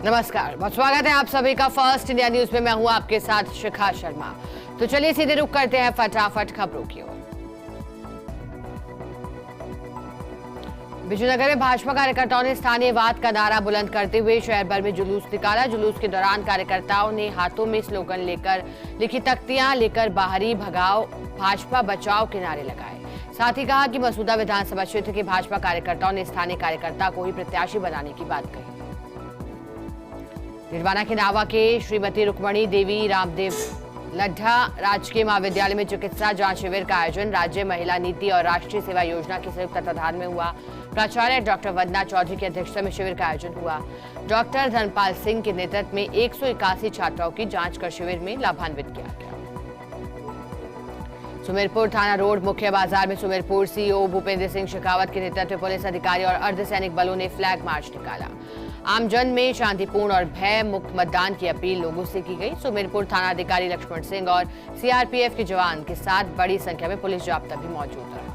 नमस्कार, बहुत स्वागत है आप सभी का फर्स्ट इंडिया न्यूज में। मैं हूं आपके साथ शिखा शर्मा। तो चलिए सीधे रुक करते हैं फटाफट खबरों की ओर। बिजूनगर में भाजपा कार्यकर्ताओं ने स्थानीयवाद का नारा बुलंद करते हुए शहर भर में जुलूस निकाला। जुलूस के दौरान कार्यकर्ताओं ने हाथों में स्लोगन लेकर लिखी तख्तियां लेकर बाहरी भगाओ भाजपा बचाओ के नारे लगाए। साथ ही कहा कि मसूदा विधानसभा क्षेत्र के भाजपा कार्यकर्ताओं ने स्थानीय कार्यकर्ता को ही प्रत्याशी बनाने की बात कही। निर्वाणा के नावा के श्रीमती रुक्मणी देवी रामदेव लड्ढा राजकीय महाविद्यालय में चिकित्सा जांच शिविर का आयोजन राज्य महिला नीति और राष्ट्रीय सेवा योजना के संयुक्त तत्वाधान में हुआ। प्राचार्य डॉक्टर वंदना चौधरी की अध्यक्षता में शिविर का आयोजन हुआ। डॉक्टर धनपाल सिंह के नेतृत्व में 181 छात्राओं की जांच कर शिविर में लाभान्वित किया गया। सुमेरपुर थाना रोड मुख्य बाजार में सुमेरपुर सीईओ भूपेंद्र सिंह शेखावत के नेतृत्व में पुलिस अधिकारी और अर्धसैनिक बलों ने फ्लैग मार्च निकाला। आमजन में शांतिपूर्ण और भय मुक्त मतदान की अपील लोगों से की गई। सुमेरपुर थाना अधिकारी लक्ष्मण सिंह और सीआरपीएफ के जवान के साथ बड़ी संख्या में पुलिस जाब्ता भी मौजूद रहा।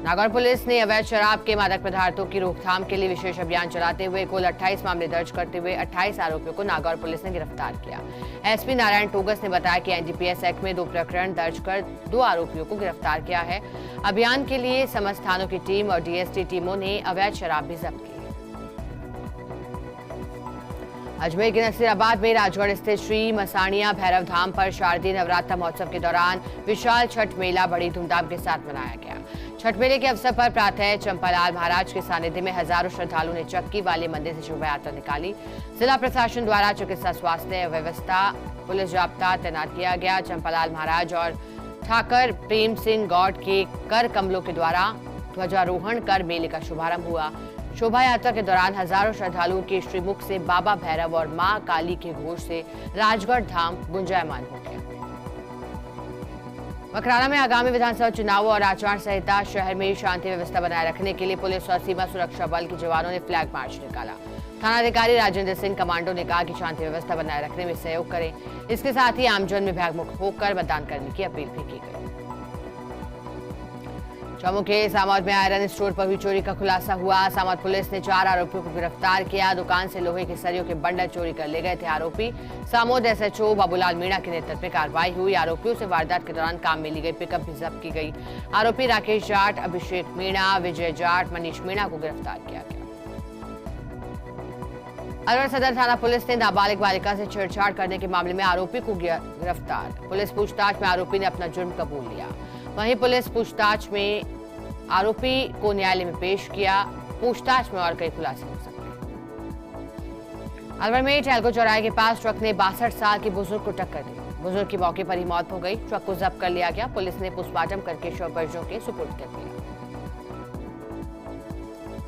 नागौर पुलिस ने अवैध शराब के मादक पदार्थों की रोकथाम के लिए विशेष अभियान चलाते हुए कुल 28 मामले दर्ज करते हुए 28 आरोपियों को नागौर पुलिस ने गिरफ्तार किया। एसपी नारायण टोगस ने बताया कि एनडीपीएस एक्ट में 2 प्रकरण दर्ज कर 2 आरोपियों को गिरफ्तार किया है। अभियान के लिए समस्त थानों की टीम और डीएसटी टीमों ने अवैध शराब भी जब्त की। अजमेर के नसीराबाद में राजगढ़ स्थित श्री मसाणिया भैरव धाम पर शारदीय नवरात्र महोत्सव के दौरान विशाल छठ मेला बड़ी धूमधाम के साथ मनाया गया। छठ मेले के अवसर पर प्रातः चंपालाल महाराज के सानिध्य में हजारों श्रद्धालुओं ने चक्की वाले मंदिर से शोभा यात्रा निकाली। जिला प्रशासन द्वारा चिकित्सा स्वास्थ्य व्यवस्था पुलिस जाब्ता तैनात किया गया। चंपालाल महाराज और ठाकर प्रेम सिंह गौड़ के कर कमलों के द्वारा ध्वजारोहण कर मेले का शुभारंभ हुआ। शोभा यात्रा के दौरान हजारों श्रद्धालुओं के श्रीमुख से बाबा भैरव और मां काली के घोष से राजगढ़ धाम गुंजायमान हो गया। मकराना में आगामी विधानसभा चुनावों और आचार संहिता शहर में शांति व्यवस्था बनाए रखने के लिए पुलिस और सीमा सुरक्षा बल के जवानों ने फ्लैग मार्च निकाला। थानाधिकारी राजेंद्र सिंह कमांडो ने कहा कि शांति व्यवस्था बनाए रखने में सहयोग करें। इसके साथ ही आमजन में भयमुक्त होकर मतदान करने की अपील भी की गई। जम्मू के सामौद में आयरन स्टोर पर हुई चोरी का खुलासा हुआ। सामौद पुलिस ने 4 आरोपियों को गिरफ्तार किया। दुकान से लोहे के सरियों के बंडल चोरी कर ले गए थे आरोपी। सामौद एसएचओ बाबूलाल मीणा के नेतृत्व में कार्रवाई हुई। आरोपियों से वारदात के दौरान काम में ली गई पिकअप भी जब्त की गई। आरोपी राकेश जाट, अभिषेक मीणा, विजय जाट, मनीष मीणा को गिरफ्तार किया गया। अलवर सदर थाना पुलिस ने नाबालिग बालिका से छेड़छाड़ करने के मामले में आरोपी को गिरफ्तार। पुलिस पूछताछ में आरोपी ने अपना जुर्म कबूल लिया। वहीं पुलिस पूछताछ में आरोपी को न्यायालय में पेश किया। पूछताछ में और कई खुलासे हो सकते हैं। अलवर में टेलको चौराहे के पास ट्रक ने 62 साल के बुजुर्ग को टक्कर दी। बुजुर्ग की मौके पर ही मौत हो गई। ट्रक को जब्त कर लिया गया। पुलिस ने पोस्टमार्टम करके शव परिजनों के सुपुर्द कर दिया।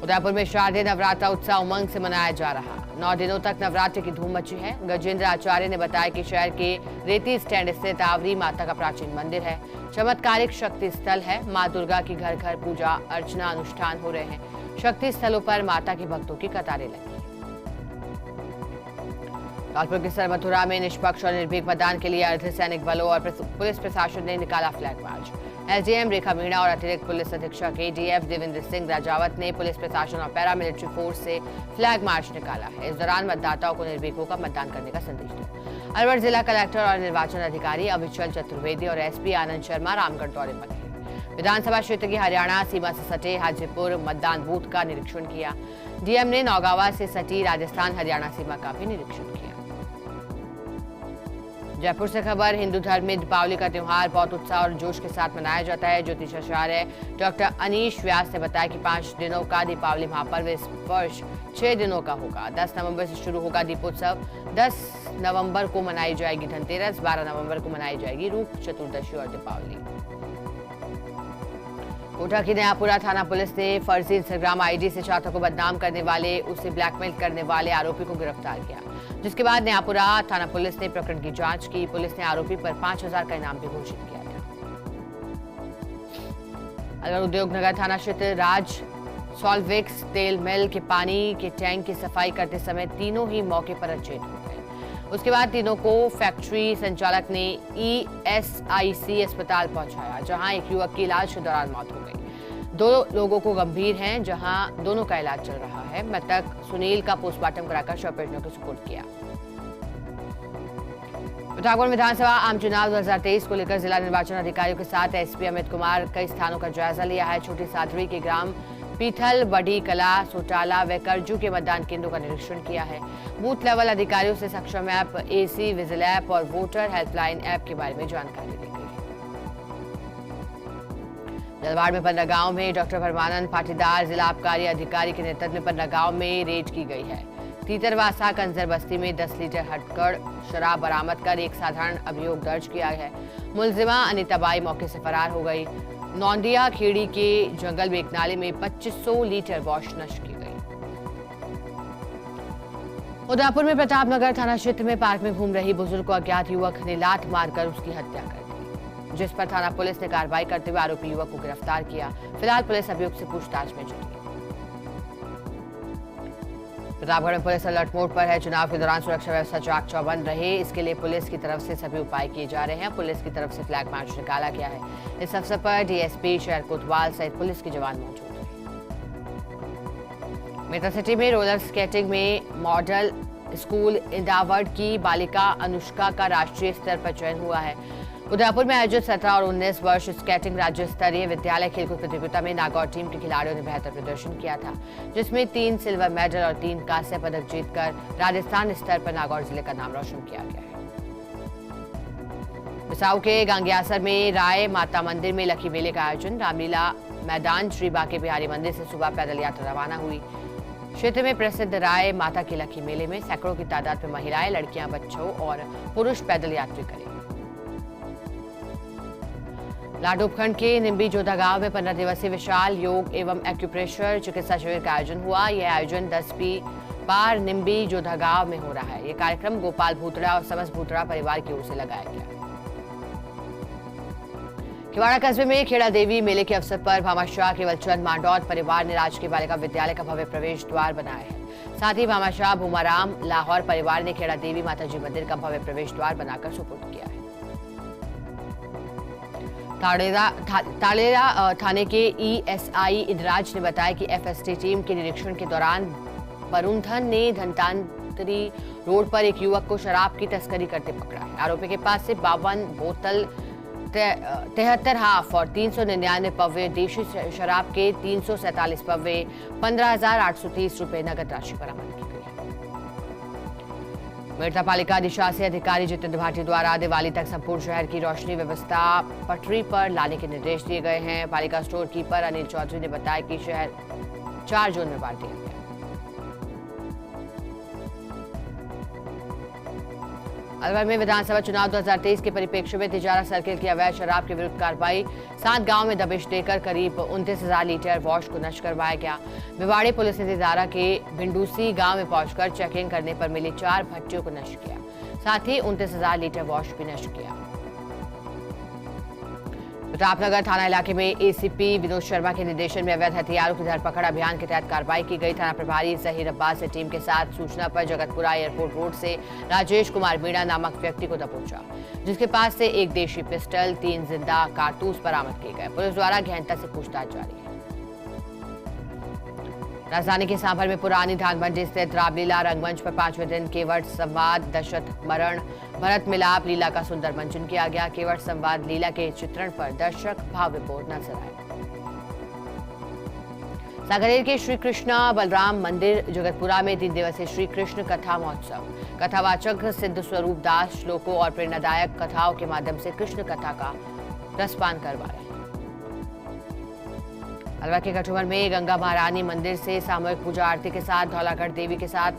उदयपुर में शारदीय नवरात्र उत्सव उमंग से मनाया जा रहा। 9 दिनों तक नवरात्र की धूम मची है। गजेंद्र आचार्य ने बताया कि शहर के रेती स्टैंड स्थित आवरी माता का प्राचीन मंदिर है। चमत्कारिक शक्ति स्थल है। मां दुर्गा की घर घर पूजा अर्चना अनुष्ठान हो रहे हैं। शक्ति स्थलों पर माता के भक्तों की कतारें लगी। धौलपुर के सर मथुरा में निष्पक्ष और निर्भीक मतदान के लिए अर्धसैनिक बलों और पुलिस प्रशासन ने निकाला फ्लैग मार्च। एसडीएम रेखा मीणा और अतिरिक्त पुलिस अधीक्षक एडीएफ देवेंद्र सिंह राजावत ने पुलिस प्रशासन और पैरामिलिट्री फोर्स से फ्लैग मार्च निकाला है। इस दौरान मतदाताओं को निर्भीक होकर मतदान करने का संदेश दिया। अलवर जिला कलेक्टर और निर्वाचन अधिकारी अविचल चतुर्वेदी और एसपी आनंद शर्मा रामगढ़ दौरे पर थे। विधानसभा क्षेत्र की हरियाणा सीमा से सटे हाजीपुर मतदान बूथ का निरीक्षण किया। डीएम ने नौगावा से सटी राजस्थान हरियाणा सीमा का भी निरीक्षण किया। जयपुर से खबर। हिंदू धर्म में दीपावली का त्योहार बहुत उत्साह और जोश के साथ मनाया जाता है। ज्योतिषाचार्य डॉक्टर अनीश व्यास ने बताया कि 5 दिनों का दीपावली महापर्व इस वर्ष 6 दिनों का होगा। 10 नवंबर से शुरू होगा दीपोत्सव। 10 नवंबर को मनाई जाएगी धनतेरस। 12 नवंबर को मनाई जाएगी रूप चतुर्दशी और दीपावली। कोटा की नयापुरा थाना पुलिस ने फर्जी इंस्टाग्राम आईडी से छात्रों को बदनाम करने वाले उसे ब्लैकमेल करने वाले आरोपी को गिरफ्तार किया, जिसके बाद नयापुरा थाना पुलिस ने प्रकरण की जांच की। पुलिस ने आरोपी पर 5,000 का इनाम भी घोषित किया था। अलवर उद्योग नगर थाना क्षेत्र राज सॉल्विक्स तेल मिल के पानी के टैंक की सफाई करते समय तीनों ही मौके पर अचेत हो गए। उसके बाद तीनों को फैक्ट्री संचालक ने ईएसआईसी अस्पताल पहुंचाया, जहां एक युवक की इलाज के दौरान मौत हो गई। दो लोगों को गंभीर हैं, जहां दोनों का इलाज चल रहा है। मृतक सुनील का पोस्टमार्टम कराकर शव परिजनों को सुपुर्द किया। प्रतापगढ़ विधानसभा आम चुनाव 2023 को लेकर जिला निर्वाचन अधिकारियों के साथ एसपी अमित कुमार कई स्थानों का जायजा लिया है। छोटी सादरी के ग्राम पीथल, बड़ी कला, सोटाला व करजू के मतदान केंद्रों का निरीक्षण किया है। बूथ लेवल अधिकारियों से सक्षम ऐप, एसी विजिल ऐप और वोटर हेल्पलाइन ऐप के बारे में जानकारी दी गई। जलवाड़ में पंद्रगांव में डॉक्टर परमानंद पाटीदार जिला आबकारी अधिकारी के नेतृत्व में पंद्रगांव में रेड की गई है। तीतरवासा कंजर बस्ती में 10 लीटर हटकड़ शराब बरामद कर एक साधारण अभियोग दर्ज किया है। मुलजिमा अनिता बाई मौके से फरार हो गई। नौंदिया खेड़ी के जंगल में एक नाले में 2500 लीटर वॉश नष्ट की गई। उदयपुर में प्रतापनगर थाना क्षेत्र में पार्क में घूम रही बुजुर्ग को अज्ञात युवक ने लात मारकर उसकी हत्या कर दी, जिस पर थाना पुलिस ने कार्रवाई करते हुए आरोपी युवक को गिरफ्तार किया। फिलहाल पुलिस अभियुक्त से पूछताछ में जुटी है। प्रतापगढ़ में पुलिस अलर्ट मोड पर है। चुनाव के दौरान सुरक्षा व्यवस्था चाक चौबंद रहे, इसके लिए पुलिस की तरफ से सभी उपाय किए जा रहे हैं। पुलिस की तरफ से फ्लैग मार्च निकाला गया है। इस अवसर पर डीएसपी शहर कोतवाल सहित पुलिस के जवान मौजूद रहे। मेट्रो सिटी में रोलर स्केटिंग में मॉडल स्कूल इंदावड़ की बालिका अनुष्का का राष्ट्रीय स्तर पर चयन हुआ है। उदयपुर में आयोजित 17 और 19 वर्ष स्केटिंग राज्य स्तरीय विद्यालय खेलकूद प्रतियोगिता में नागौर टीम के खिलाड़ियों ने बेहतर प्रदर्शन किया था, जिसमें 3 सिल्वर मेडल और 3 कांस्य पदक जीतकर राजस्थान स्तर पर नागौर जिले का नाम रोशन किया गया है। बिसाऊ के गांगियासर में राय माता मंदिर में लकी मेले का आयोजन। रामलीला मैदान श्री बांके बिहारी मंदिर से सुबह पैदल यात्रा रवाना हुई। क्षेत्र में प्रसिद्ध राय माता के लकी मेले में सैकड़ों की तादाद में महिलाएं, लड़कियां, बच्चों और पुरुष पैदल यात्रा करेंगे। लाडू उपखंड के निम्बी जोधा गांव में 15 दिवसीय विशाल योग एवं एक्यूप्रेशर चिकित्सा शिविर का आयोजन हुआ। यह आयोजन 10वीं बार निम्बी जोधा गांव में हो रहा है। यह कार्यक्रम गोपाल भूतड़ा और समस्त भूतड़ा परिवार की ओर से लगाया गया। किवाड़ा कस्बे में खेड़ा देवी मेले के अवसर पर भामाशाह केवलचंद मांडौत परिवार ने राजकीय बालिका विद्यालय का भव्य प्रवेश द्वार बनाया है। साथ ही भामाशाह भूमाराम लाहौर परिवार ने खेड़ा देवी माताजी मंदिर का भव्य प्रवेश द्वार बनाकर सुपुर्द किया है। ताड़ेरा थाने के ईएसआई इंद्राज ने बताया कि एफएसटी टीम के निरीक्षण के दौरान बरुंधन ने धनतांतरी रोड पर एक युवक को शराब की तस्करी करते पकड़ा है। आरोपी के पास से 52 बोतल 73 हाफ और 399 पव्वे देशी शराब के 347 पव्वे 15,830 रुपए नगद राशि बरामद की गई। मेरठा पालिका अधिशासी अधिकारी जितेंद्र भाटी द्वारा दिवाली तक संपूर्ण शहर की रोशनी व्यवस्था पटरी पर लाने के निर्देश दिए गए हैं। पालिका स्टोर कीपर अनिल चौधरी ने बताया कि शहर 4 जोन में बांट दिया गया। अलवर में विधानसभा चुनाव 2023 के परिप्रेक्ष्य में तिजारा सर्किल की अवैध शराब के विरुद्ध कार्रवाई। 7 गांव में दबिश देकर करीब 29,000 लीटर वॉश को नष्ट करवाया गया। भिवाड़ी पुलिस ने तिजारा के भिंडूसी गांव में पहुंचकर चेकिंग करने पर मिली 4 भट्टियों को नष्ट किया। साथ ही 29,000 लीटर वॉश भी नष्ट किया। प्रतापनगर थाना इलाके में एसीपी विनोद शर्मा के निर्देशन में अवैध हथियारों की धरपकड़ अभियान के तहत कार्रवाई की गई। थाना प्रभारी जहीर अब्बास ने टीम के साथ सूचना पर जगतपुरा एयरपोर्ट रोड से राजेश कुमार मीणा नामक व्यक्ति को दबोचा, जिसके पास से एक देशी पिस्टल, 3 जिंदा कारतूस बरामद किए गए। पुलिस द्वारा गहनता से पूछताछ जारी है। राजधानी के सांभर में पुरानी धान मंडी स्थित रामलीला रंगमंच पर 5वें दिन केवट संवाद, दशरथ मरण, भरत मिलाप लीला का सुंदर मंचन किया गया। केवट संवाद लीला के चित्रण पर दर्शक भाव विभोर नजर आए। सागरेर के श्री कृष्ण बलराम मंदिर जगतपुरा में 3 दिवसीय श्री कृष्ण कथा महोत्सव। कथावाचक सिद्ध स्वरूप दास श्लोकों और प्रेरणादायक कथाओं के माध्यम से कृष्ण कथा का रसपान करवा रहे हैं। अलवर के कठुमर में गंगा महारानी मंदिर से सामूहिक पूजा आरती के साथ धौलागढ़ देवी के साथ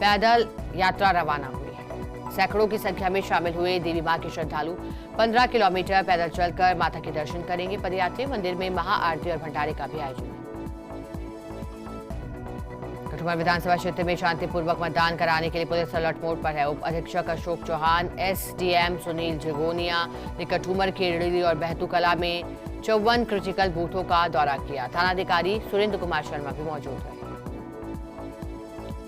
पैदल यात्रा रवाना हुई है। सैकड़ों की संख्या में शामिल हुए देवी मां के श्रद्धालु 15 किलोमीटर पैदल चलकर माता के दर्शन करेंगे। पदयात्री मंदिर में महाआरती और भंडारे का भी आयोजन है। कठुमर विधानसभा क्षेत्र में शांतिपूर्वक मतदान कराने के लिए पुलिस अलर्ट मोड पर है। उप अधीक्षक अशोक चौहान, एसडीएम सुनील झिगोनिया ने कठुमर, केरड़ी और बहतूकला में 54 क्रिटिकल बूथों का दौरा किया। थानाधिकारी सुरेंद्र कुमार शर्मा भी मौजूद रहे।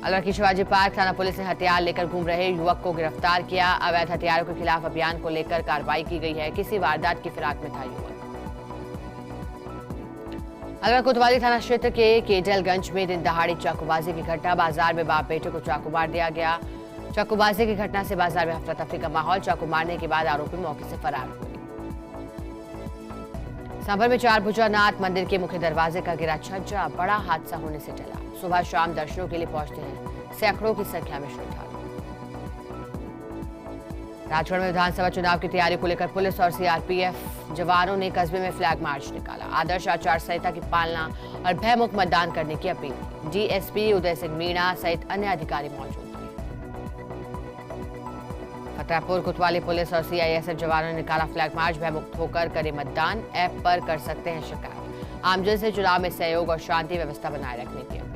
अलवर की शिवाजी पार्क थाना पुलिस ने हथियार लेकर घूम रहे युवक को गिरफ्तार किया। अवैध हथियारों के खिलाफ अभियान को लेकर कार्रवाई की गई है। किसी वारदात की फिराक में था युवक। अलवर कोतवाली थाना क्षेत्र के केडलगंज में दिन दहाड़ी चाकूबाजी की घटना। बाजार में बाप बेटे को चाकू मार दिया गया। चाकूबाजी की घटना से बाजार में अफरा तफरी का माहौल। चाकू मारने के बाद आरोपी मौके से फरार हुए। सांभर में 4 भुजा नाथ मंदिर के मुख्य दरवाजे का गिरा छज्जा। बड़ा हादसा होने से टला। सुबह शाम दर्शनों के लिए पहुंचते हैं सैकड़ों की संख्या में श्रद्धालु। राजगढ़ में विधानसभा चुनाव की तैयारी को लेकर पुलिस और सीआरपीएफ जवानों ने कस्बे में फ्लैग मार्च निकाला। आदर्श आचार संहिता की पालना और भयमुक्त मतदान करने की अपील की। डीएसपी उदय सिंह मीणा सहित अन्य अधिकारी मौजूद थे। फतेहपुर कोतवाली पुलिस और सीआईएसएफ जवानों ने निकाला फ्लैग मार्च। भयमुक्त होकर करे मतदान, ऐप पर कर सकते हैं शिकायत। आमजन से चुनाव में सहयोग और शांति व्यवस्था बनाए रखने की अपील।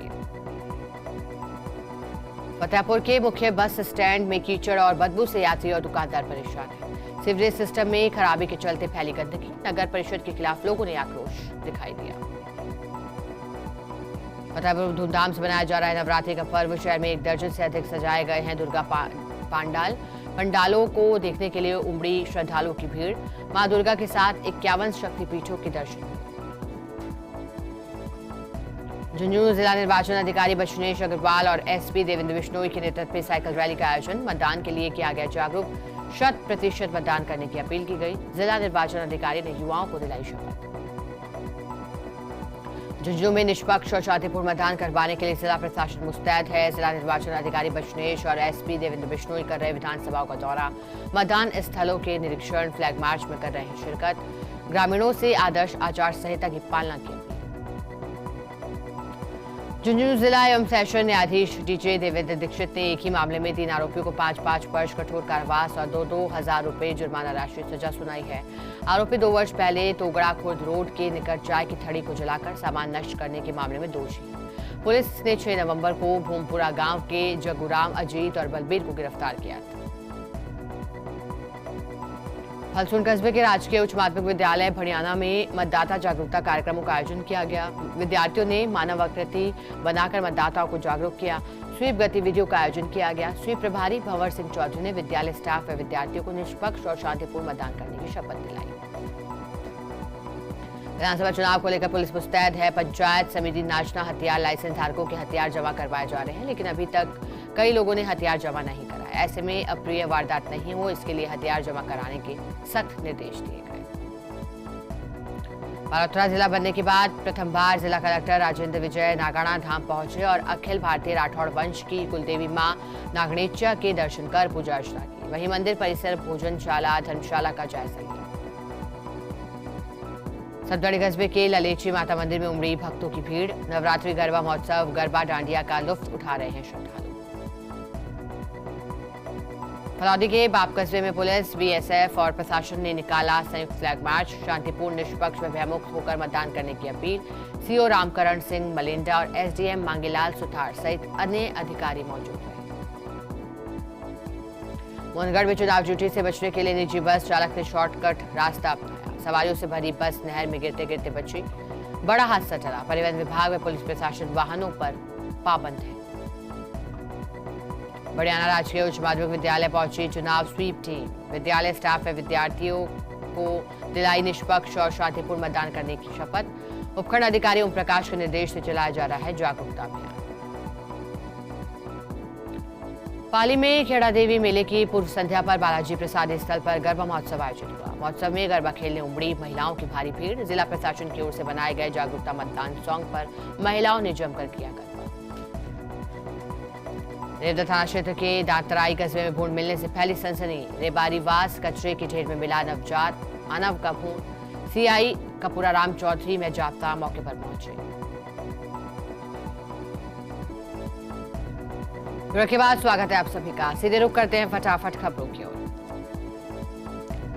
फतेहपुर के मुख्य बस स्टैंड में कीचड़ और बदबू से यात्री और दुकानदार परेशान हैं। सीवरेज सिस्टम में खराबी के चलते फैली गंदगी। नगर परिषद के खिलाफ लोगों ने आक्रोश दिखाई दिया। फतेहपुर धूमधाम से मनाया जा रहा है नवरात्रि का पर्व। शहर में 1 दर्जन से अधिक सजाए गए हैं दुर्गा पांडाल। पंडालों को देखने के लिए उमड़ी श्रद्धालुओं की भीड़। मां दुर्गा के साथ 51 शक्तिपीठों के दर्शन हुए। झुंझुनू जिला निर्वाचन अधिकारी बचनेश अग्रवाल और एसपी देवेंद्र बिश्नोई के नेतृत्व में साइकिल रैली का आयोजन। मतदान के लिए किया गया जागरूक। 100% मतदान करने की अपील की गई। जिला निर्वाचन अधिकारी ने युवाओं को दिलाई शपथ। झुंझुनू में निष्पक्ष और शांतिपूर्ण मतदान करवाने के लिए जिला प्रशासन मुस्तैद है। जिला निर्वाचन अधिकारी बचनेश और एसपी देवेंद्र बिश्नोई कर रहे विधानसभाओं का दौरा। मतदान स्थलों के निरीक्षण, फ्लैग मार्च में कर रहे हैं शिरकत। ग्रामीणों से आदर्श आचार संहिता की पालना की। झुंझुनू जिला एवं सेशन न्यायाधीश डीजे देवेंद्र दीक्षित ने एक ही मामले में 3 आरोपियों को 5-5 वर्ष कठोर कारावास और 2-2 हजार रुपए जुर्माना राशि सजा सुनाई है। आरोपी 2 वर्ष पहले तोगड़ा खुर्द रोड के निकट चाय की थड़ी को जलाकर सामान नष्ट करने के मामले में दोषी है। पुलिस ने 6 नवंबर को भूमपुरा गांव के जगूराम, अजीत और बलबीर को गिरफ्तार किया था। हलसून कस्बे के राजकीय उच्च माध्यमिक विद्यालय भड़ियाना में मतदाता जागरूकता कार्यक्रमों का आयोजन किया गया। विद्यार्थियों ने मानव आकृति बनाकर मतदाताओं को जागरूक किया। स्वीप गतिविधियों का आयोजन किया गया। स्वीप प्रभारी भंवर सिंह चौधरी ने विद्यालय स्टाफ व विद्यार्थियों को निष्पक्ष और शांतिपूर्ण मतदान करने की शपथ दिलाई। विधानसभा चुनाव को लेकर पुलिस मुस्तैद है। पंचायत समिति नाचना हथियार लाइसेंस धारकों के हथियार जमा करवाए जा रहे हैं, लेकिन अभी तक कई लोगों ने हथियार जमा नहीं कराया। ऐसे में अप्रिय वारदात नहीं हो, इसके लिए हथियार जमा कराने के सख्त निर्देश दिए गए। बालोतरा जिला बनने के बाद प्रथम बार जिला कलेक्टर राजेंद्र विजय नागाणा धाम पहुंचे और अखिल भारतीय राठौड़ वंश की कुलदेवी मां नागणेच्या के दर्शन कर पूजा अर्चना की। वहीं मंदिर परिसर, भोजनशाला, धर्मशाला का जायजा लिया। सतगढ़ी कस्बे के ललेची माता मंदिर में उमड़ी भक्तों की भीड़। नवरात्रि गरबा महोत्सव, गरबा डांडिया का लुत्फ उठा रहे हैं श्रद्धालु। फलौदी के बाप कस्बे में पुलिस, बीएसएफ और प्रशासन ने निकाला संयुक्त फ्लैग मार्च। शांतिपूर्ण, निष्पक्ष व भयमुक्त होकर मतदान करने की अपील। सीओ रामकरण सिंह मलिंडा और एसडीएम मांगीलाल सुथार सहित अन्य अधिकारी मौजूद रहे। मोहनगढ़ में चुनाव ड्यूटी से बचने के लिए निजी बस चालक ने शॉर्टकट रास्ता अपनाया। सवारियों से भरी बस नहर में गिरते गिरते बची। बड़ा हादसा टला। परिवहन विभाग व पुलिस प्रशासन वाहनों पर पाबंद है। भड़ियाना राजकीय उच्च माध्यमिक विद्यालय पहुंची चुनाव स्वीप टीम। विद्यालय स्टाफ व विद्यार्थियों को दिलाई निष्पक्ष और शांतिपूर्ण मतदान करने की शपथ। उपखंड अधिकारी ओम प्रकाश के निर्देश से चलाया जा रहा है जागरूकता अभियान। पाली में खेड़ा देवी मेले की पूर्व संध्या पर बालाजी प्रसाद स्थल पर गरबा महोत्सव आयोजित हुआ। महोत्सव में गरबा खेलने उमड़ी महिलाओं की भारी भीड़। जिला प्रशासन की ओर से बनाए गए जागरूकता मतदान सॉन्ग पर महिलाओं ने जमकर किया गरबा। रेवदा थाना क्षेत्र के दांतराई कस्बे में भूण मिलने से फैली सनसनी। रेबारीवास कचरे के ढेर में मिला नवजात मानव का भूण। सीआई कपूराराम चौधरी में जाप्ता मौके पर पहुंचे। ब्रेक के बाद स्वागत है आप सभी का। सीधे रुख करते हैं फटाफट खबरों की ओर।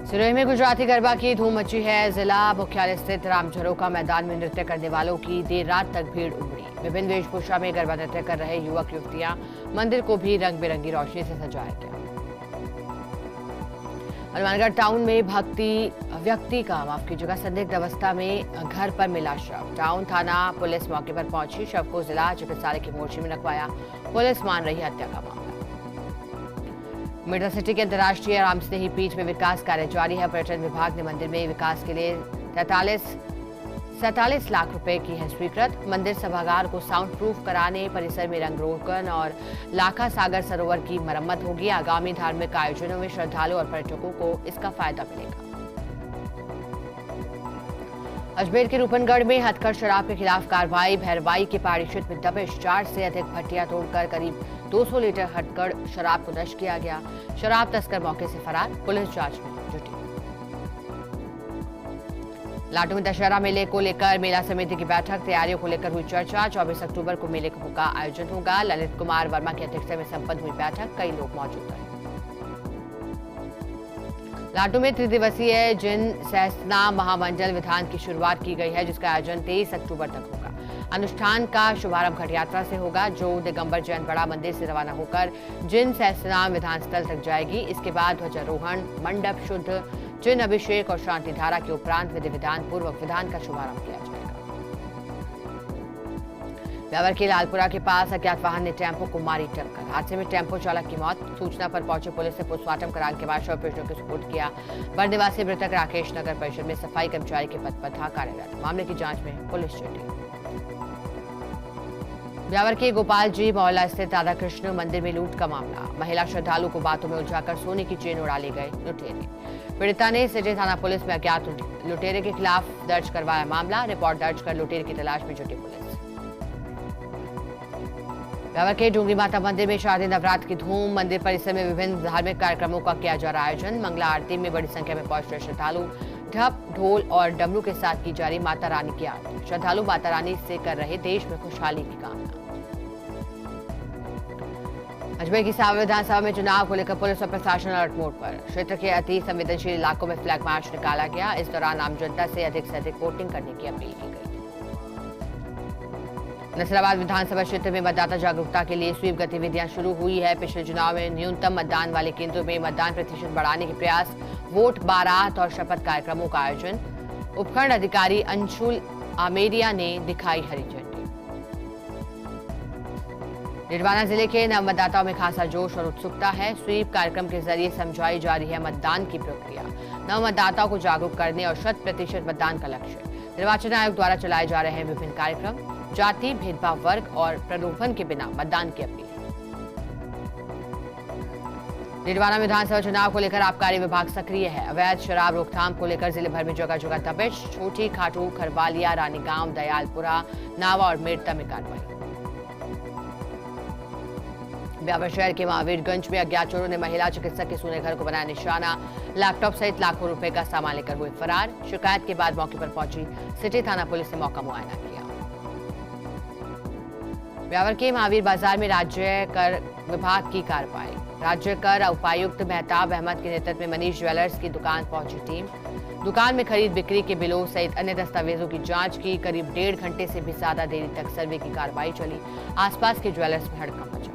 सिरोही में गुजराती गरबा की धूम मची है। जिला मुख्यालय स्थित रामझरोका मैदान में नृत्य करने वालों की देर रात तक भीड़ उमड़ी। विभिन्न वेशभूषा में गरबा नृत्य कर रहे युवक युवतियां। मंदिर को भी रंग बिरंगी रोशनी से सजाया गया। हनुमानगढ़ टाउन में संदिग्ध अवस्था में घर पर मिला शव। टाउन थाना पुलिस मौके पर पहुंची। शव को जिला चिकित्सालय की मोर्चे में रखवाया। पुलिस मान रही हत्या का मामला। मिर्जा सिटी के अंतर्राष्ट्रीय रामस्नेही पीठ में विकास कार्य जारी है। पर्यटन विभाग ने मंदिर में विकास के लिए 43 47 लाख रुपए की है स्वीकृत। मंदिर सभागार को साउंड प्रूफ कराने, परिसर में रंगरोगन और लाखा सागर सरोवर की मरम्मत होगी। आगामी धार्मिक आयोजनों में श्रद्धालु और पर्यटकों को इसका फायदा मिलेगा। अजमेर के रूपनगढ़ में हथकढ़ शराब के खिलाफ कार्रवाई। भैरवाई के पहाड़ी क्षेत्र में दबिश, 4 से अधिक भट्टियां तोड़कर करीब 200 लीटर हथकढ़ शराब को नष्ट किया गया। शराब तस्कर मौके से फरार, पुलिस जांच में जुटी। लाटू में दशहरा मेले को लेकर मेला समिति की बैठक, तैयारियों को लेकर हुई चर्चा। 24 अक्टूबर को मेले का आयोजन होगा। ललित कुमार वर्मा की अध्यक्षता में संपन्न हुई बैठक, कई लोग मौजूद रहे। लाटू में त्रिदिवसीय जिन सहस्त्रनाम महामंडल विधान की शुरुआत की गई है, जिसका आयोजन 23 अक्टूबर तक होगा। अनुष्ठान का शुभारंभ घट यात्रा से होगा, जो दिगंबर जैन बड़ा मंदिर से रवाना होकर जिन सहस्त्रनाम विधान स्थल तक जाएगी। इसके बाद ध्वजारोहण, मंडप शुद्ध, जिन अभिषेक और शांति धारा के उपरांत विधि विधान पूर्वक विधान का शुभारंभ किया जाएगा। ब्यावर के लालपुरा के पास अज्ञात वाहन ने टेम्पो को मारी टक्कर। हादसे में टेम्पो चालक की मौत। सूचना पर पहुंची पुलिस ने पोस्टमार्टम कराने के बाद शव परिजनों को सुपुर्द किया। बर निवासी मृतक राकेश नगर परिषद में सफाई कर्मचारी के पद पर था कार्यरत। मामले की जांच में पुलिस जुटी। ब्यावर के गोपाल जी मोहल्ला स्थित राधा कृष्ण मंदिर में लूट का मामला। महिला श्रद्धालु को बातों में उलझाकर सोने की चेन उड़ा ले गए लुटेरे। पीड़िता ने सिटी थाना पुलिस में अज्ञात लुटेरे के खिलाफ दर्ज करवाया मामला। रिपोर्ट दर्ज कर लुटेरे की तलाश में जुटी पुलिस। ब्यावर के डूंगरी माता मंदिर में शारदीय नवरात्र की धूम। मंदिर परिसर में विभिन्न धार्मिक कार्यक्रमों का किया जा रहा आयोजन। मंगला आरती में बड़ी संख्या में पहुंच रहे श्रद्धालु ढप, ढोल और डमरू के साथ की जा रही माता रानी की आरती। श्रद्धालु माता रानी से कर रहे देश में खुशहाली की कामना। अजमेर की सावर विधानसभा में चुनाव को लेकर पुलिस और प्रशासन अलर्ट मोड पर। क्षेत्र के अति संवेदनशील इलाकों में फ्लैग मार्च निकाला गया। इस दौरान आम जनता से अधिक वोटिंग करने की अपील की गई। नसराबाद विधानसभा क्षेत्र में मतदाता जागरूकता के लिए स्वीप गतिविधियां शुरू हुई है। पिछले चुनाव में न्यूनतम मतदान वाले केंद्रों में मतदान प्रतिशत बढ़ाने के प्रयास, वोट बारात और शपथ कार्यक्रमों का आयोजन। उपखंड अधिकारी अंशुल आमेरिया ने दिखाई हरी झंडी। निर्वाणा जिले के नव मतदाताओं में खासा जोश और उत्सुकता है। स्वीप कार्यक्रम के जरिए समझाई जा रही है मतदान की प्रक्रिया। नव मतदाताओं को जागरूक करने और 100% मतदान का लक्ष्य। निर्वाचन आयोग द्वारा चलाए जा रहे हैं विभिन्न कार्यक्रम। जाति भेदभाव, वर्ग और प्रलोभन के बिना मतदान की अपील। निर्वाणा विधानसभा चुनाव को लेकर आबकारी विभाग सक्रिय है। अवैध शराब रोकथाम को लेकर जिले भर में जगह जगह दबिश। छोटी खाटू, खरवालिया, रानीगांव, दयालपुरा, नावा और मेड़ता में कार्रवाई। ब्यावर शहर के महावीरगंज में अज्ञात चोरों ने महिला चिकित्सक के सोने घर को बनाया निशाना। लैपटॉप सहित लाखों रुपए का सामान लेकर हुए फरार। शिकायत के बाद मौके पर पहुंची सिटी थाना पुलिस ने मौका मुआयना किया। ब्यावर के महावीर बाजार में राज्य कर विभाग की कार्रवाई। राज्य कर उपायुक्त मेहताब अहमद के नेतृत्व में मनीष ज्वेलर्स की दुकान पहुंची टीम। दुकान में खरीद बिक्री के बिलों सहित अन्य दस्तावेजों की जांच की। करीब 1.5 घंटे से भी ज्यादा देरी तक सर्वे की कार्रवाई चली। आसपास के ज्वेलर्स में हड़कंप मचा।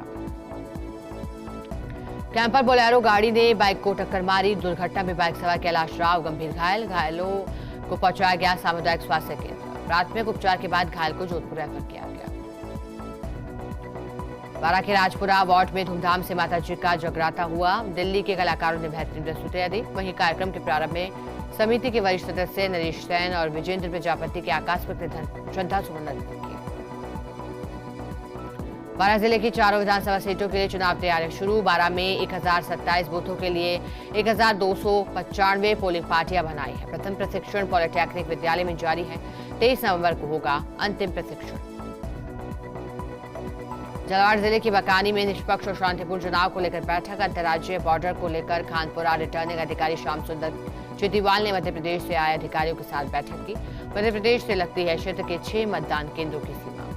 कैंपर बोलेरो गाड़ी ने बाइक को टक्कर मारी। दुर्घटना में बाइक सवार कैलाश राव गंभीर घायल। घायलों को पहुंचाया गया सामुदायिक स्वास्थ्य केंद्र। प्राथमिक उपचार के बाद घायल को जोधपुर रेफर किया गया। बारा के राजपुरा वार्ड में धूमधाम से माता जी का जगराता हुआ। दिल्ली के कलाकारों ने बेहतरीन प्रस्तुतियां दी। वहीं कार्यक्रम के प्रारंभ में समिति के वरिष्ठ सदस्य नरेश सैन और विजेंद्र प्रजापति के आकस्मिक निधन श्रद्धा सुमन अर्पित किए। बारा जिले की चारों विधानसभा सीटों के लिए चुनाव तैयारियां शुरू। बारा में 1027 बूथों के लिए 1295 पोलिंग पार्टियां बनाई है। प्रथम प्रशिक्षण पॉलिटेक्निक विद्यालय में जारी है। 23 नवंबर को होगा अंतिम प्रशिक्षण। झालावाड़ जिले की बकानी में निष्पक्ष और शांतिपूर्ण चुनाव को लेकर बैठक। अंतर्राज्यीय बॉर्डर को लेकर खानपुरा रिटर्निंग अधिकारी श्याम सुंदर चितीवाल ने मध्य प्रदेश से आए अधिकारियों के साथ बैठक की। मध्य प्रदेश से लगती है क्षेत्र के 6 मतदान केंद्रों की सीमा।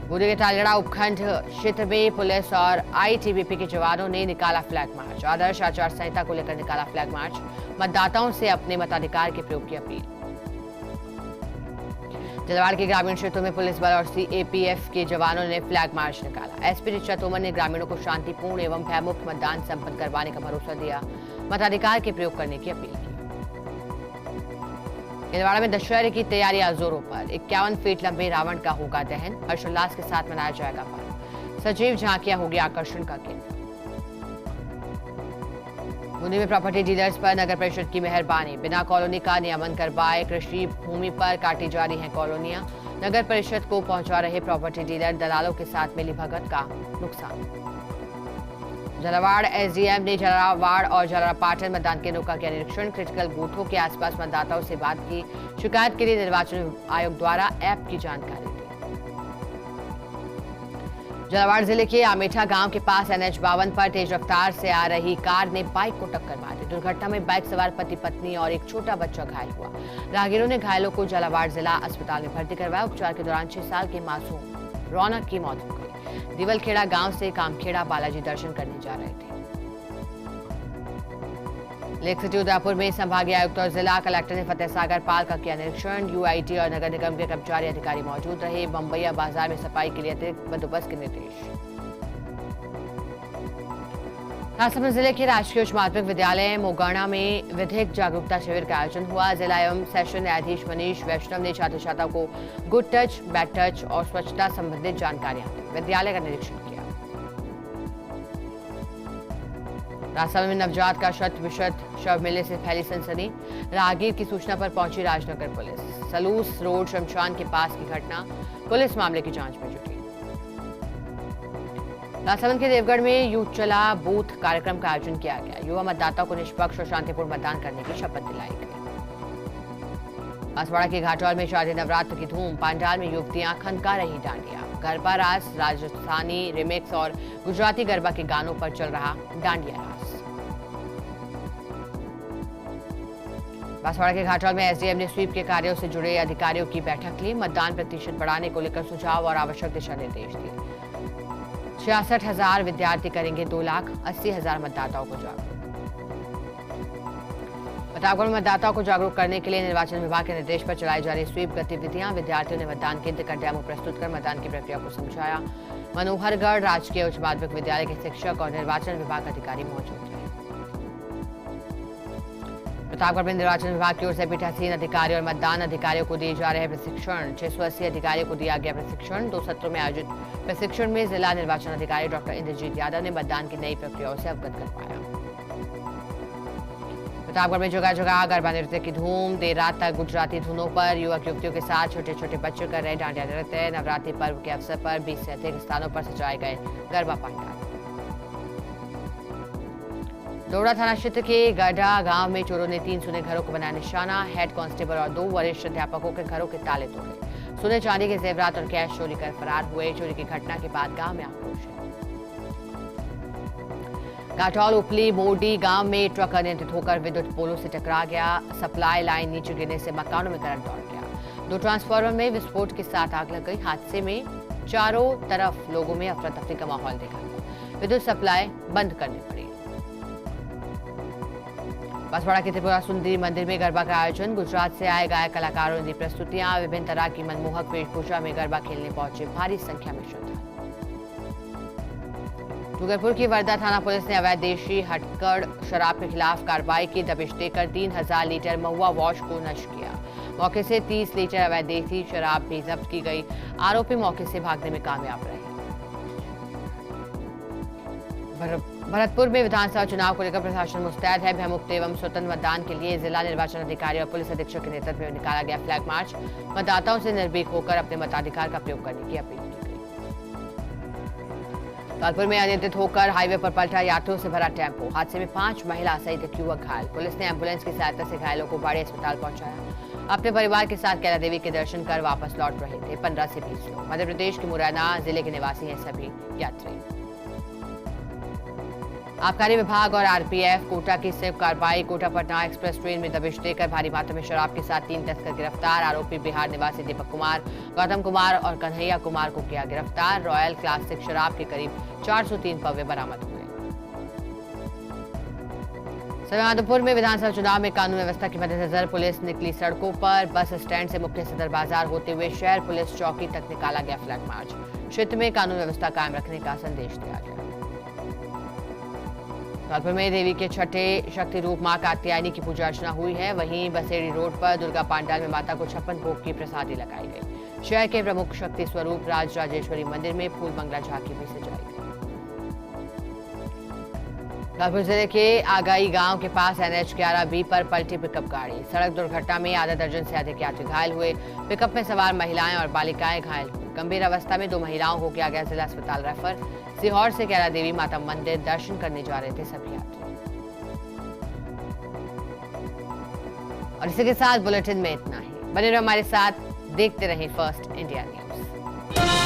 बूंदी के तालगढ़ा उपखंड क्षेत्र में पुलिस और आईटीबीपी के जवानों ने निकाला फ्लैग मार्च। आदर्श आचार संहिता को लेकर निकाला फ्लैग मार्च। मतदाताओं से अपने मताधिकार के प्रयोग की अपील। झालावाड़ के ग्रामीण क्षेत्रों में पुलिस बल और सीएपीएफ के जवानों ने फ्लैग मार्च निकाला। एसपी ऋचा तोमर ने ग्रामीणों को शांतिपूर्ण एवं भयमुक्त मतदान संपन्न करवाने का भरोसा दिया। मताधिकार के प्रयोग करने की अपील की। छिंदवाड़ा में दशहरे की तैयारियां जोरों पर। 51 फीट लंबे रावण का होगा दहन। हर्षोल्लास के साथ मनाया जाएगा पर्व। सजीव झांकियां होगी आकर्षण का केंद्र। बूंदी में प्रॉपर्टी डीलर्स पर नगर परिषद की मेहरबानी, बिना कॉलोनी का नियमन करवाए कृषि भूमि पर काटी जा रही हैं कॉलोनियां। नगर परिषद को पहुंचा रहे प्रॉपर्टी डीलर, दलालों के साथ मिली भगत का नुकसान। झालावाड़ एसडीएम ने झालावाड़ और झालरापाटन मतदान केंद्रों का किया निरीक्षण, क्रिटिकल बूथों के आसपास मतदाताओं से बात की, शिकायत के लिए निर्वाचन आयोग द्वारा ऐप की जानकारी दी। झालावाड़ जिले के आमेठा गांव के पास NH-52 पर तेज रफ्तार से आ रही कार ने बाइक को टक्कर मार दी। दुर्घटना में बाइक सवार पति पत्नी और एक छोटा बच्चा घायल हुआ। राहगीरों ने घायलों को झालावाड़ जिला अस्पताल में भर्ती करवाया। उपचार के दौरान 6 साल के मासूम रौनक की मौत हो गई। दिवलखेड़ा गांव से कामखेड़ा बालाजी दर्शन करने जा रहे थे। लेक सिटी उदयपुर में संभागीय आयुक्त और जिला कलेक्टर ने फतेह सागर पाल का किया निरीक्षण। यूआईटी और नगर निगम के कर्मचारी अधिकारी मौजूद रहे। बम्बैया बाजार में सफाई के लिए अतिरिक्त बंदोबस्त के निर्देश। राजसमंद जिले के राजकीय उच्च माध्यमिक विद्यालय मोगणा में विधिक जागरूकता शिविर का आयोजन हुआ। जिला एवं सेशन न्यायाधीश मनीष वैष्णव ने छात्र छात्राओं को गुड टच, बैड टच और स्वच्छता संबंधित जानकारियां दी। विद्यालय का निरीक्षण किया। राजसमंद में नवजात का शत विशत शव मिलने से फैली सनसनी। राहगीर की सूचना पर पहुंची राजनगर पुलिस। सलूस रोड शमशान के पास की घटना, पुलिस मामले की जांच में जुटी। राजसमंद के देवगढ़ में यूथ चला बूथ कार्यक्रम का आयोजन किया गया। युवा मतदाताओं को निष्पक्ष और शांतिपूर्ण मतदान करने की शपथ दिलाई गई। बांसवाड़ा के घाटौल में शारदीय नवरात्र की धूम, पंडाल में युवतियां खनका रही डांडिया। गरबा रास राजस्थानी रिमिक्स और गुजराती गरबा के गानों पर चल रहा डांडिया रास। बांसवाड़ा के घाटौल में एसडीएम ने स्वीप के कार्यों से जुड़े अधिकारियों की बैठक ली। मतदान प्रतिशत बढ़ाने को लेकर सुझाव और आवश्यक दिशा निर्देश दिए। 66,000 विद्यार्थी करेंगे 2,80,000 मतदाताओं को जागरूक। प्रतापगढ़ में मतदाताओं को जागरूक करने के लिए निर्वाचन विभाग के निर्देश पर चलाई जा रही स्वीप गतिविधियां। विद्यार्थियों ने मतदान केंद्र का डेमो प्रस्तुत कर मतदान की प्रक्रिया को समझाया। मनोहरगढ़ राजकीय उच्च माध्यमिक विद्यालय के शिक्षक और निर्वाचन विभाग अधिकारी मौजूद रहे। प्रतापगढ़ में निर्वाचन विभाग की ओर से पीठासीन अधिकारी और मतदान अधिकारियों को दिए जा रहे प्रशिक्षण। 680 अधिकारियों को दिया गया प्रशिक्षण। 2 सत्रों में आयोजित प्रशिक्षण में जिला निर्वाचन अधिकारी डॉक्टर इंद्रजीत यादव ने मतदान की नई प्रक्रियाओं से अवगत करवाया। प्रतापगढ़ में जगह जगह गरबा नृत्य की धूम। देर रात तक गुजराती धुनों पर युवक युवतियों के साथ छोटे छोटे बच्चे कर रहे डांडिया नृत्य। नवरात्रि पर्व के अवसर पर 20 से अधिक स्थानों पर सजाए गए गरबा पंडाल। डोडा थाना क्षेत्र के गढ़ा गांव में चोरों ने 3 सुने घरों को बनाया निशाना। हेड कांस्टेबल और 2 वरिष्ठ अध्यापकों के घरों के ताले तोड़े। सोने चांदी के जेवरात और कैश चोरी कर फरार हुए। चोरी की घटना के बाद गांव में आक्रोश है। घाटौल उपली मोडी गांव में ट्रक अनियंत्रित होकर विद्युत पोलों से टकरा गया। सप्लाई लाइन नीचे गिरने से मकानों में करंट दौड़ गया। 2 ट्रांसफार्मर में विस्फोट के साथ आग लग गई। हादसे में चारों तरफ लोगों में अफरा तफरी का माहौल देखा गया। विद्युत सप्लाई बंद करनी पड़ी। बांसवाड़ा के त्रिपुरा सुंदरी मंदिर में गरबा का आयोजन। गुजरात से आए गायक कलाकारों ने दी प्रस्तुतियां। विभिन्न तरह की मनमोहक वेशभूषा में गरबा खेलने पहुंचे भारी संख्या में श्रद्धालु। डूंगरपुर की वर्धा थाना पुलिस ने अवैध देशी हटकड़ शराब के खिलाफ कार्रवाई की। दबिश देकर 3000 लीटर महुआ वॉश को नष्ट किया। मौके से 30 लीटर अवैध देसी शराब भी जब्त की गई। आरोपी मौके से भागने में कामयाब रहे। भरतपुर में विधानसभा चुनाव को लेकर प्रशासन मुस्तैद है। भयमुक्त एवं स्वतंत्र मतदान के लिए जिला निर्वाचन अधिकारी और पुलिस अधीक्षक के नेतृत्व में निकाला गया फ्लैग मार्च। मतदाताओं से निर्भीक होकर अपने मताधिकार का प्रयोग करने की अपील की गई। कानपुर में अनियंत्रित होकर हाईवे पर पलटा यात्रियों से भरा टेम्पो। हादसे में 5 महिला सहित एक युवक घायल। पुलिस ने एम्बुलेंस की सहायता से घायलों को बाड़ी अस्पताल पहुंचाया। अपने परिवार के साथ कैला देवी के दर्शन कर वापस लौट रहे थे 15 से 20 लोग। मध्य प्रदेश के मुरैना जिले के निवासी हैं सभी यात्री। आबकारी विभाग और आरपीएफ कोटा की संयुक्त कार्रवाई। कोटा पटना एक्सप्रेस ट्रेन में दबिश देकर भारी मात्रा में शराब के साथ 3 तस्कर गिरफ्तार। आरोपी बिहार निवासी दीपक कुमार, गौतम कुमार और कन्हैया कुमार को किया गिरफ्तार। रॉयल क्लासिक शराब के करीब 403 पौवे बरामद हुए। सवाईमाधोपुर में विधानसभा चुनाव में कानून व्यवस्था के मद्देनजर पुलिस निकली सड़कों पर। बस स्टैंड से मुख्य सदर बाजार होते हुए शहर पुलिस चौकी तक निकाला गया फ्लैग मार्च। क्षेत्र में कानून व्यवस्था कायम रखने का संदेश दिया गया। कानपुर में देवी के छठे शक्ति रूप मां कात्यायनी की पूजा अर्चना हुई है। वहीं बसेड़ी रोड पर दुर्गा पांडाल में माता को 56 भोग की प्रसादी लगाई गई। शहर के प्रमुख शक्ति स्वरूप राजराजेश्वरी मंदिर में फूल बंगला झांकी भी सजाई गई। धौलपुर जिले के आगाई गांव के पास NH 11B पर पलटी पिकअप गाड़ी। सड़क दुर्घटना में आधा दर्जन से अधिक यात्री घायल हुए। पिकअप में सवार महिलाएं और बालिकाएं घायल हुई। गंभीर अवस्था में 2 महिलाओं को किया गया जिला अस्पताल रेफर। सीहोर से कैला देवी माता मंदिर दर्शन करने जा रहे थे सभी यात्री। और इसी के साथ बुलेटिन में इतना ही। बने रहो हमारे साथ, देखते रहें फर्स्ट इंडिया न्यूज।